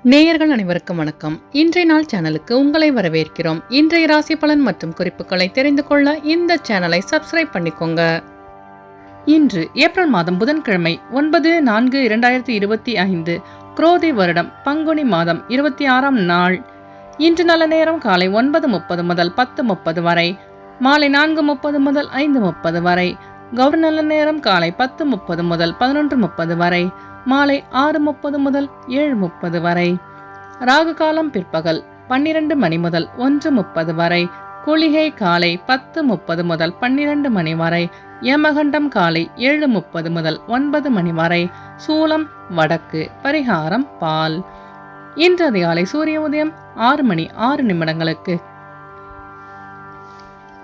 நேயர்கள் அனைவருக்கும் வணக்கம். இன்றைய நாள் சேனலுக்கு உங்களை வரவேற்கிறோம். இன்றைய ராசி பலன் மற்றும் குறிப்புகளை தெரிந்து கொள்ள இந்த சேனலை சப்ஸ்கிரைப் பண்ணிக்கோங்க. இன்று ஏப்ரல் மாதம் புதன்கிழமை 9/4/2025 குரோதி வருடம் பங்குனி மாதம் 26ஆம் நாள். இன்று நல்ல நேரம் காலை 9:30 முதல் 10:30 வரை, மாலை 4:30 முதல் 5:30 வரை. கௌரி நல்ல நேரம் காலை 10:30 முதல் 11:30 வரை, மாலை 6:30 முதல் 7:30 வரை. ராகு காலம் பிற்பகல் 12 மணி முதல் 1:30 வரை. குளிகை காலை 10:30 முதல் 12 மணி வரை. யமகண்டம் காலை 7:30 முதல் 9 மணி வரை. சூலம் வடக்கு. பரிகாரம் பால். இன்று அதிகாலை சூரிய உதயம் 6:06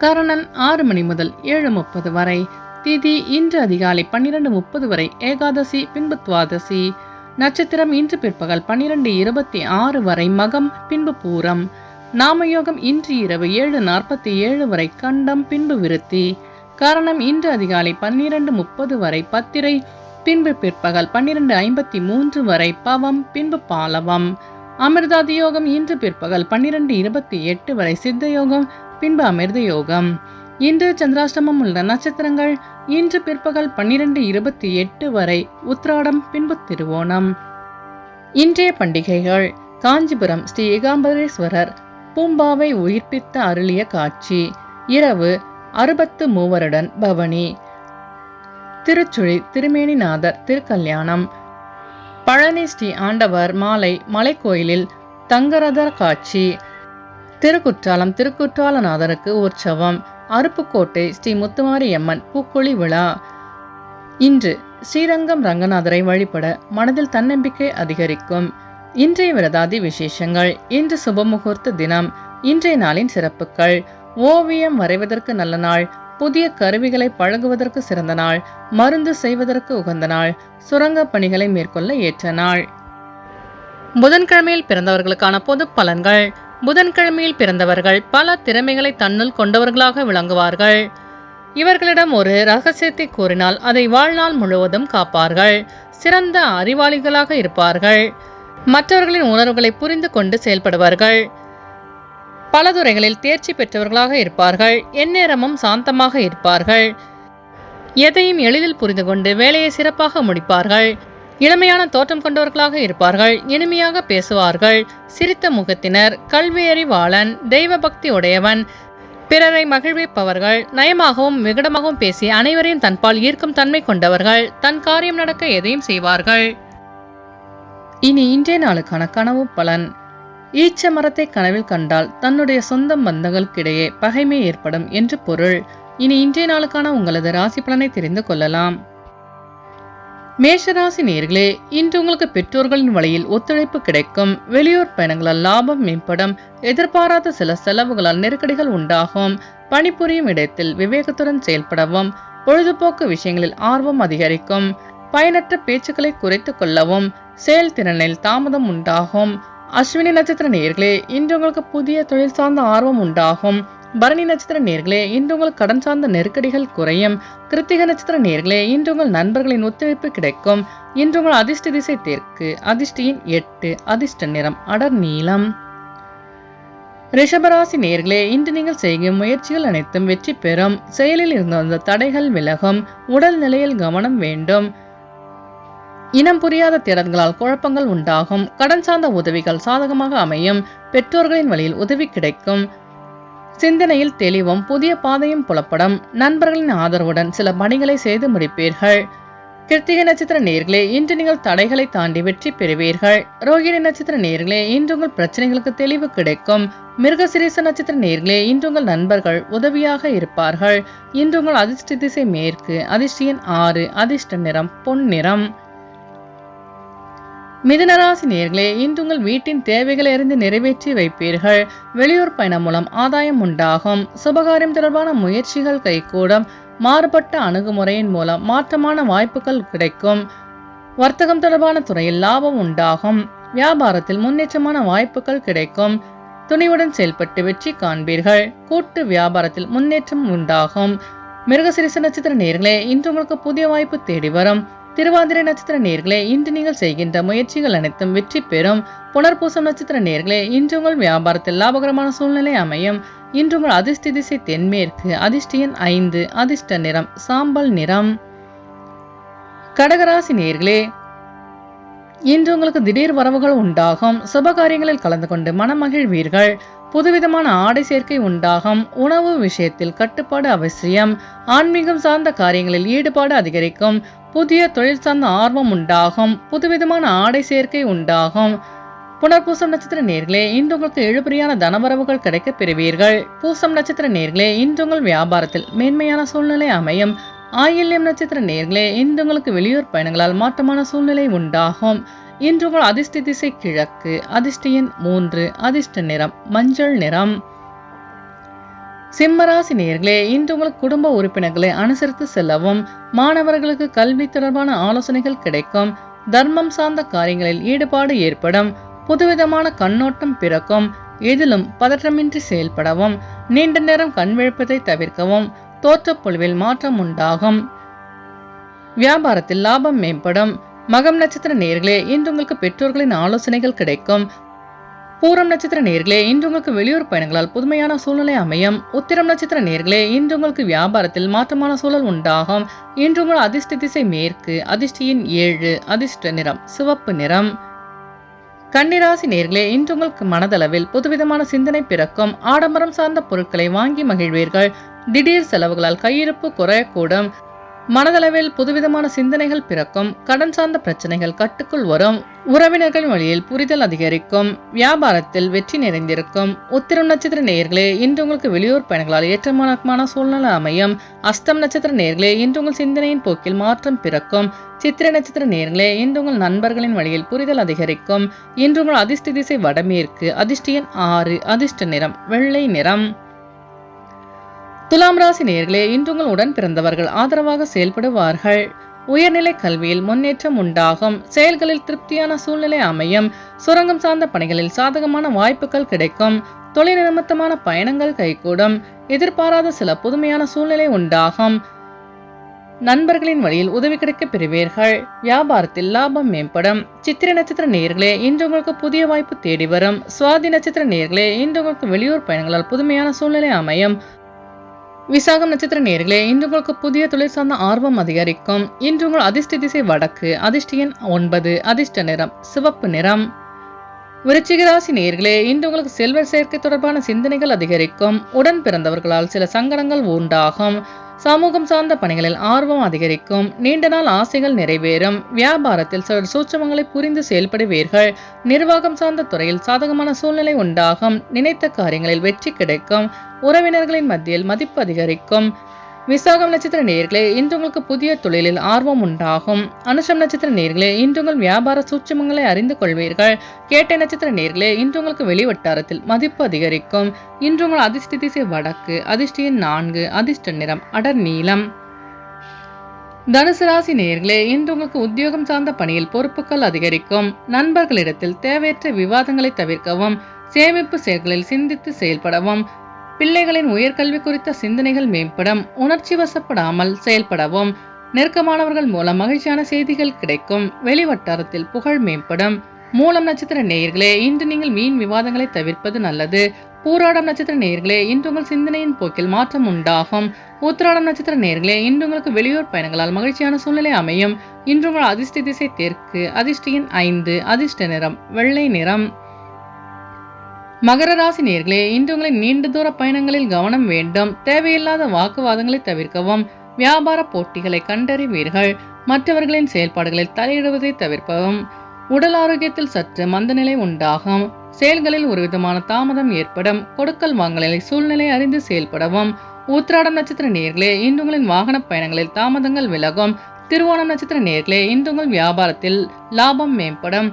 கரணன் 6 மணி முதல் 7:30 வரை. திதி இன்று அதிகாலை 12:30 வரை ஏகாதசி, பின்பு துவாதசி. நட்சத்திரம் இன்று பிற்பகல் 12:26 வரை மகம், பின்பு பூரம். நாமயோகம் இன்று இரவு 7:47 வரை கண்டம், பின்பு விருத்தி. காரணம் இன்று அதிகாலை 12:30 வரை பத்திரை, பின்பு பிற்பகல் 12:53 வரை பவம், பின்பு பாலவம். அமிர்தாதி யோகம் இன்று பிற்பகல் 12:28 வரை சித்த யோகம், பின்பு அமிர்த யோகம். இன்று சந்திராஷ்டமம் உள்ள நட்சத்திரங்கள் இன்று பிற்பகல் 12:28 வரை உத்திராடம், பின்பு திருவோணம். இன்றைய பண்டிகைகள்: காஞ்சிபுரம் ஸ்ரீ ஏகாம்பரேஸ்வரர் பூம்பாவை உயிர்ப்பித்த அருளிய காட்சி. இரவு 63 பவனி. திருச்சுழி திருமேனிநாதர் திருக்கல்யாணம். பழனி ஸ்ரீ ஆண்டவர் மாலை மலைக்கோயிலில் தங்கரதர் காட்சி. திருக்குற்றாலம் திருக்குற்றாலநாதருக்கு உற்சவம். அருப்புக்கோட்டை ஸ்ரீ முத்துமாரியம்மன் பூக்குழி விழா. இன்று ஸ்ரீரங்கம் ரங்கநாதரை வழிபட மனதில் தன்னம்பிக்கை அதிகரிக்கும். இன்றைய விரதாதி விசேஷங்கள்: இன்று சுபமுகூர்த்த தினம். இன்றைய நாளின் சிறப்புகள்: ஓவியம் வரைவதற்கு நல்ல நாள், புதிய கருவிகளை பழகுவதற்கு சிறந்த நாள், மருந்து செய்வதற்கு உகந்த நாள், சுரங்க பணிகளை மேற்கொள்ள ஏற்ற நாள். புதன்கிழமையில் பிறந்தவர்களுக்கான பொது பலன்கள். புதன்கிழமையில் பிறந்தவர்கள் பல திறமைகளை தன்னுள் கொண்டவர்களாக விளங்குவார்கள். இவர்களிடம் ஒரு ரகசியத்தை கூறினால் அதை வாழ்நாள் முழுவதும் காப்பார்கள். சிறந்த அறிவாளிகளாக இருப்பார்கள். மற்றவர்களின் உணர்வுகளை புரிந்து கொண்டு செயல்படுவார்கள். பல துறைகளில் தேர்ச்சி பெற்றவர்களாக இருப்பார்கள். எந்நேரமும் சாந்தமாக இருப்பார்கள். எதையும் எளிதில் புரிந்து கொண்டு வேலையை சிறப்பாக முடிப்பார்கள். இளமையான தோற்றம் கொண்டவர்களாக இருப்பார்கள். இனிமையாக பேசுவார்கள். சிரித்த முகத்தினர். கல்வியறிவாளன். தெய்வ பக்தி உடையவன். பிறரை மகிழ்விப்பவர்கள். நயமாகவும் விகடமாகவும் பேசி அனைவரையும் தன்பால் ஈர்க்கும் தன்மை கொண்டவர்கள். தன் காரியம் நடக்க எதையும் செய்வார்கள். இனி இன்றைய நாளுக்கான கனவு பலன். ஈச்ச மரத்தை கனவில் கண்டால் தன்னுடைய சொந்த பந்தங்களுக்கிடையே பகைமை ஏற்படும் என்று பொருள். இனி இன்றைய நாளுக்கான உங்களது ராசி பலனை தெரிந்து கொள்ளலாம். மேஷராசி நேயர்களே, இன்று உங்களுக்கு பெற்றோர்களின் வழியில் ஒத்துழைப்பு கிடைக்கும். வெளியூர் பயணங்களால் லாபம் மேம்படும். எதிர்பாராத சில செலவுகளால் நெருக்கடிகள் உண்டாகும். பணிபுரியும் இடத்தில் விவேகத்துடன் செயல்படவும். பொழுதுபோக்கு விஷயங்களில் ஆர்வம் அதிகரிக்கும். பயனற்ற பேச்சுக்களை குறைத்துக் கொள்ளவும். செயல்திறனில் தாமதம் உண்டாகும். அஸ்வினி நட்சத்திர நேயர்களே, இன்று உங்களுக்கு புதிய தொழில் சார்ந்த ஆர்வம் உண்டாகும். பரணி நட்சத்திர நேயர்களே, இன்று உங்கள் கடன் சார்ந்த நெருக்கடிகள் குறையும். கிருத்திக நட்சத்திர நேயர்களே, இன்று உங்கள் நண்பர்களின் ஒத்துழைப்பு கிடைக்கும். இன்று உங்கள் அதிர்ஷ்ட திசை தெற்கு. அதிர்ஷ்டியின் 8. அதிர்ஷ்ட நிறம் அடர் நீலம். ரிஷபராசி நேயர்களே, இன்று நீங்கள் செய்யும் முயற்சிகள் அனைத்தும் வெற்றி பெறும். செயலில் இருந்து வந்த தடைகள் விலகும். உடல் நிலையில் கவனம் வேண்டும். இனம் புரியாத திறன்களால் குழப்பங்கள் உண்டாகும். கடன் சார்ந்த உதவிகள் சாதகமாக அமையும். பெற்றோர்களின் வழியில் உதவி கிடைக்கும். சிந்தனையில் தெளிவும் புதிய பாதையும் புலப்படும். நண்பர்களின் ஆதரவுடன் சில பணிகளை செய்து முடிப்பீர்கள். கிருத்திகை நட்சத்திர நேயர்களே, இன்று நீங்கள் தடைகளை தாண்டி வெற்றி பெறுவீர்கள். ரோகிணி நட்சத்திர நேயர்களே, இன்று உங்கள் பிரச்சனைகளுக்கு தெளிவு கிடைக்கும். மிருகசிரீச நட்சத்திர நேயர்களே, இன்று உங்கள் நண்பர்கள் உதவியாக இருப்பார்கள். இன்று உங்கள் அதிர்ஷ்ட திசை மேற்கு. அதிர்ஷ்டியின் 6. அதிர்ஷ்ட நிறம் பொன்னிறம். மிதுனராசி நேயர்களே, இன்று உங்கள் வீட்டின் தேவைகளை அறிந்து நிறைவேற்றி வைப்பீர்கள். வெளியூர் பயணம் மூலம் ஆதாயம் உண்டாகும். சுபகாரியம் தொடர்பான முயற்சிகள் கைகூடும். மாறுபட்ட அணுகுமுறையின் மூலம் மாற்றமான வாய்ப்புகள் கிடைக்கும். வர்த்தகம் தொடர்பான துறையில் லாபம் உண்டாகும். வியாபாரத்தில் முன்னேற்றமான வாய்ப்புகள் கிடைக்கும். துணிவுடன் செயல்பட்டு வெற்றி காண்பீர்கள். கூட்டு வியாபாரத்தில் முன்னேற்றம் உண்டாகும். மிருகசிரீச நட்சத்திர நேயர்களே, இன்று உங்களுக்கு புதிய வாய்ப்பு தேடி வரும். திருவாதிரை நட்சத்திர நேர்களே, இன்று நீங்கள் செய்கின்ற முயற்சிகள் அனைத்தும் வெற்றி பெறும். புனர்பூசம் நட்சத்திர நேர்களே, இன்று உங்கள் வியாபாரத்தில் லாபகரமான சூழ்நிலை அமையும். இன்று உங்கள் அதிர்ஷ்ட திசை தென்மேற்கு, அதிர்ஷ்ட எண் 5, அதிர்ஷ்ட நிறம் சாம்பல் நிறம். கடகராசி நேர்களே, இன்று உங்களுக்கு திடீர் வரவுகள் உண்டாகும். சுபகாரியங்களில் கலந்து கொண்டு மனமகிழ்வீர்கள். புதுவிதமான ஆடை சேர்க்கை உண்டாகும். உணவு விஷயத்தில் கட்டுப்பாடு அவசியம். ஆன்மீகம் சார்ந்த காரியங்களில் ஈடுபாடு அதிகரிக்கும். புதிய தொழில் சார்ந்த ஆர்வம் உண்டாகும். புதுவிதமான ஆடை சேர்க்கை உண்டாகும். புனர்பூசம் நட்சத்திர நேர்களே, இன்று உங்களுக்கு எழுபறியான தனவரவுகள் கிடைக்க பெறுவீர்கள். பூசம் நட்சத்திர நேர்களே, இன்று உங்கள் வியாபாரத்தில் மேன்மையான சூழ்நிலை அமையும். ஆயில்யம் நட்சத்திர நேர்களே, இன்று உங்களுக்கு வெளியூர் பயணங்களால் மாற்றமான சூழ்நிலை உண்டாகும். இன்று உங்கள் அதிர்ஷ்ட திசை கிழக்கு, அதிர்ஷ்ட எண் 3, அதிர்ஷ்ட நிறம் மஞ்சள் நிறம். சிம்மராசி நேர்களே, இன்று உங்களுக்கு குடும்ப உறுப்பினர்களை அனுசரித்து செல்லவும். மாணவர்களுக்கு கல்வி தொடர்பான ஆலோசனைகள் கிடைக்கும். தர்மம் சார்ந்த காரியங்களில் ஈடுபாடு ஏற்படும். புதுவிதமான கண்ணோட்டம் பிறக்கும். எதிலும் பதற்றமின்றி செயல்படவும். நீண்ட நேரம் கண் விழிப்பதை தவிர்க்கவும். தோற்றப்பொழிவில் மாற்றம் உண்டாகும். வியாபாரத்தில் லாபம் மேம்படும். மகம் நட்சத்திர நேர்களே, இன்று உங்களுக்கு பெற்றோர்களின் ஆலோசனைகள் கிடைக்கும். பூரம் நட்சத்திர நேர்களே, இன்று உங்களுக்கு வெளியூர் பயணங்களால் புதுமையான சூழ்நிலை அமையும். உத்திரம் நட்சத்திர நேர்களே, இன்று உங்களுக்கு வியாபாரத்தில் மாற்றமான சூழல் உண்டாகும். இன்று உங்கள் அதிர்ஷ்ட திசை மேற்கு, அதிர்ஷ்ட எண் 7, அதிர்ஷ்ட நிறம் சிவப்பு நிறம். கன்னிராசி நேர்களே, இன்று உங்களுக்கு மனதளவில் புதுவிதமான சிந்தனை பிறக்கும். ஆடம்பரம் சார்ந்த பொருட்களை வாங்கி மகிழ்வீர்கள். திடீர் செலவுகளால் கையிருப்பு குறையக்கூடும். மனதளவில் புதுவிதமான சிந்தனைகள் பிறக்கும். கடன் சார்ந்த பிரச்சனைகள் கட்டுக்குள் வரும். உறவினர்கள் வழியில் புரிதல் அதிகரிக்கும். வியாபாரத்தில் வெற்றி நிறைந்திருக்கும். உத்திரம் நட்சத்திர நேயர்களே, இன்று உங்களுக்கு வெளியூர் பயணங்களால் ஏற்றமான சூழ்நிலை அமையும். அஸ்தம் நட்சத்திர நேயர்களே, இன்று உங்கள் சிந்தனையின் போக்கில் மாற்றம் பிறக்கும். சித்திரை நட்சத்திர நேயர்களே, இன்று உங்கள் நண்பர்களின் வழியில் புரிதல் அதிகரிக்கும். இன்று உங்கள் அதிர்ஷ்ட திசை வடமேற்கு, அதிர்ஷ்ட எண் 6, அதிர்ஷ்ட நிறம் வெள்ளை நிறம். துலாம் ராசி நேயர்களே, இன்று உங்கள் உடன் பிறந்தவர்கள் ஆதரவாக செயல்படுவார்கள். உயர்நிலை கல்வியில் முன்னேற்றம் உண்டாகும். செயல்களில் திருப்தியான சூழ்நிலை அமையும். சுரங்கம் சார்ந்த பணிகளில் சாதகமான வாய்ப்புகள் கிடைக்கும். தொழில் நிமித்தமான பயணங்கள் கைகூடும். எதிர்பாராத சில புதுமையான சூழ்நிலை உண்டாகும். நண்பர்களின் வழியில் உதவி கிடைக்க பெறுவீர்கள். வியாபாரத்தில் லாபம் மேம்படும். சித்திரை நட்சத்திர நேயர்களே, இன்று உங்களுக்கு புதிய வாய்ப்பு தேடி வரும். சுவாதி நட்சத்திர நேயர்களே, இன்று உங்களுக்கு வெளியூர் பயணங்களால் புதுமையான சூழ்நிலை அமையும். விசாகம் நட்சத்திர நேயர்களே, இன்று உங்களுக்கு புதிய தொழில் சார்ந்த ஆர்வம் அதிகரிக்கும். இன்று உங்கள் அதிர்ஷ்ட திசை வடக்கு, அதிர்ஷ்ட எண் 9, அதிர்ஷ்ட நிறம் சிவப்பு நிறம். விருச்சிக ராசி நேயர்களே, இன்று உங்களுக்கு செல்வ சேர்க்கை தொடர்பான சிந்தனைகள் அதிகரிக்கும். உடன் பிறந்தவர்களால் சில சங்கடங்கள் உண்டாகும். சமூகம் சார்ந்த பணிகளில் ஆர்வம் அதிகரிக்கும். நீண்ட நாள் ஆசைகள் நிறைவேறும். வியாபாரத்தில் சில சூட்சமங்களை புரிந்து செயல்படுவீர்கள். நிர்வாகம் சார்ந்த துறையில் சாதகமான சூழ்நிலை உண்டாகும். நினைத்த காரியங்களில் வெற்றி கிடைக்கும். உறவினர்களின் மத்தியில் மதிப்பு அதிகரிக்கும். விசாகம் நட்சத்திர நேயர்களே, இன்று உங்களுக்கு புதிய தொழிலில் ஆர்வம் உண்டாகும். அனுஷம் நட்சத்திர நேயர்களே, இன்று உங்கள் வியாபார சூட்சமங்களை அறிந்து கொள்வீர்கள். கேட்டை நட்சத்திர நேயர்களே, இன்று உங்களுக்கு வெளிவட்டாரத்தில் மதிப்பு அதிகரிக்கும். இன்று உங்கள் அதிர்ஷ்ட திசை வடக்கு, அதிர்ஷ்ட எண் 4, அதிர்ஷ்ட நிறம் அடர் நீலம். தனுசு ராசி நேயர்களே, இன்று உங்களுக்கு உத்தியோகம் சார்ந்த பணியில் பொறுப்புகள் அதிகரிக்கும். நண்பர்களிடத்தில் தேவையற்ற விவாதங்களை தவிர்க்கவும். சேமிப்பு செயல்களில் சிந்தித்து செயல்படவும். பிள்ளைகளின் உயர்கல்வி குறித்த சிந்தனைகள் மேம்படும். உணர்ச்சி வசப்படாமல் செயல்படவும். நெருக்கமானவர்கள் மூலம் மகிழ்ச்சியான செய்திகள் கிடைக்கும். வெளிவட்டாரத்தில் புகழ் மேம்படும். மூலம் நட்சத்திர நேயர்களே, இன்று நீங்கள் வீண் விவாதங்களை தவிர்ப்பது நல்லது. பூராடம் நட்சத்திர நேயர்களே, இன்று உங்கள் சிந்தனையின் போக்கில் மாற்றம் உண்டாகும். உத்திராடம் நட்சத்திர நேயர்களே, இன்று உங்களுக்கு வெளியூர் பயணங்களால் மகிழ்ச்சியான சூழ்நிலை அமையும். இன்று உங்கள் அதிர்ஷ்ட திசை தெற்கு, அதிர்ஷ்ட எண் 5, அதிர்ஷ்ட நிறம் வெள்ளை நிறம். மகர ராசி நேயர்களே, இன்று உங்களின் நீண்ட தூர பயணங்களில் கவனம் வேண்டும். தேவையில்லாத வாக்குவாதங்களை தவிர்க்கவும். வியாபார போட்டிகளை கண்டறிவீர்கள். மற்றவர்களின் செயல்பாடுகளில் தலையிடுவதை தவிர்க்கவும். உடல் ஆரோக்கியத்தில் சற்று மந்தநிலை உண்டாகும். செயல்களில் ஒரு விதமான தாமதம் ஏற்படும். கொடுக்கல் வாங்கலில் சூழ்நிலை அறிந்து செயல்படவும். உத்திராடம் நட்சத்திர நேயர்களே, இன்று உங்களின் வாகன பயணங்களில் தாமதங்கள் விலகும். திருவோணம் நட்சத்திர நேயர்களே, இன்று உங்கள் வியாபாரத்தில் லாபம் மேம்படும்.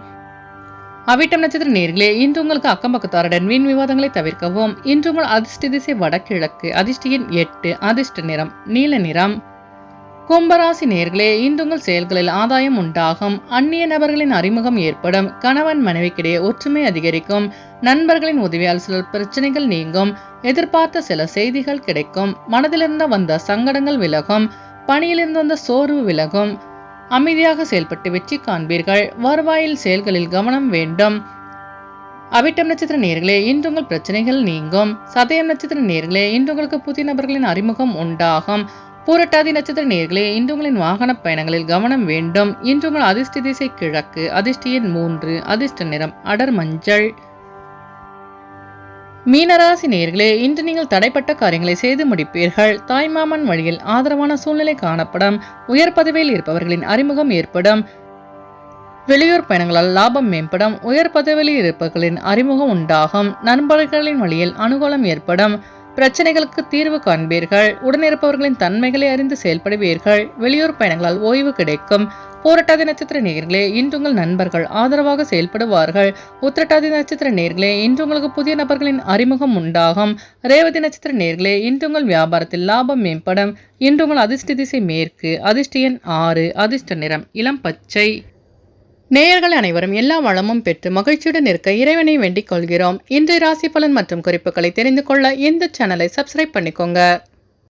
அவிட்டம் நட்சத்திர நேயர்களே, இன்று உங்களுக்கு அக்கம் பக்கத்தாருடன் வீண் விவாதங்களை தவிர்க்கவும். இன்று உங்கள் அதிர்ஷ்ட திசை வடகிழக்கு, அதிர்ஷ்ட எண் 8, அதிர்ஷ்ட நிறம் நீல நிறம். கும்பராசி நேயர்களே, இன்று உங்கள் செயல்களில் ஆதாயம் உண்டாகும். அந்நிய நபர்களின் அறிமுகம் ஏற்படும். கணவன் மனைவிக்கிடையே ஒற்றுமை அதிகரிக்கும். நண்பர்களின் உதவியால் சில பிரச்சனைகள் நீங்கும். எதிர்பார்த்த சில செய்திகள் கிடைக்கும். மனதிலிருந்து வந்த சங்கடங்கள் விலகும். பணியிலிருந்து வந்த சோர்வு விலகும். அமைதியாக செயல்பட்டு வெற்றி காண்பீர்கள். வருவாயில் செயல்களில் கவனம் வேண்டும். அவிட்டம் நட்சத்திர நேயர்களே, இன்று உங்கள் பிரச்சனைகள் நீங்கும். சதயம் நட்சத்திர நேயர்களே, இன்று உங்களுக்கு புதிய நபர்களின் அறிமுகம் உண்டாகும். பூரட்டாதி நட்சத்திர நேயர்களே, இன்று உங்களின் வாகன பயணங்களில் கவனம் வேண்டும். இன்று உங்கள் அதிர்ஷ்ட திசை கிழக்கு, அதிர்ஷ்ட எண் 3, அதிர்ஷ்ட நிறம் அடர் மஞ்சள். மீனராசி நேயர்களே, இன்று நீங்கள் தடைப்பட்ட காரியங்களை செய்து முடிப்பீர்கள். தாய்மாமன் வழியில் ஆதரவான சூழ்நிலை காணப்படும். உயர் பதவியில் இருப்பவர்களின் அறிமுகம் ஏற்படும். வெளியூர் பயணங்களால் லாபம் மேம்படும். உயர் பதவியில் இருப்பவர்களின் அறிமுகம் உண்டாகும். நண்பர்களின் வழியில் அனுகூலம் ஏற்படும். பிரச்சனைகளுக்கு தீர்வு காண்பீர்கள். உடனிருப்பவர்களின் தன்மைகளை அறிந்து செயல்படுவீர்கள். வெளியூர் பயணங்களால் ஓய்வு கிடைக்கும். பூரட்டாதி நட்சத்திர நேயர்களே, இன்று உங்கள் நண்பர்கள் ஆதரவாக செயல்படுவார்கள். உத்திரட்டாதி நட்சத்திர நேயர்களே, இன்று உங்களுக்கு புதிய நபர்களின் அறிமுகம் உண்டாகும். ரேவதி நட்சத்திர நேயர்களே, இன்று உங்கள் வியாபாரத்தில் லாபம் மேம்படும். இன்று உங்கள் அதிர்ஷ்ட திசை மேற்கு, அதிர்ஷ்ட எண் 6, அதிர்ஷ்ட நிறம் இளம் பச்சை. நேயர்கள் அனைவரும் எல்லா வளமும் பெற்று மகிழ்ச்சியுடன் இருக்க இறைவனை வேண்டிக் கொள்கிறோம். இன்றைய ராசி பலன் மற்றும் குறிப்புகளை தெரிந்து கொள்ள இந்த சேனலை சப்ஸ்கிரைப் பண்ணிக்கோங்க.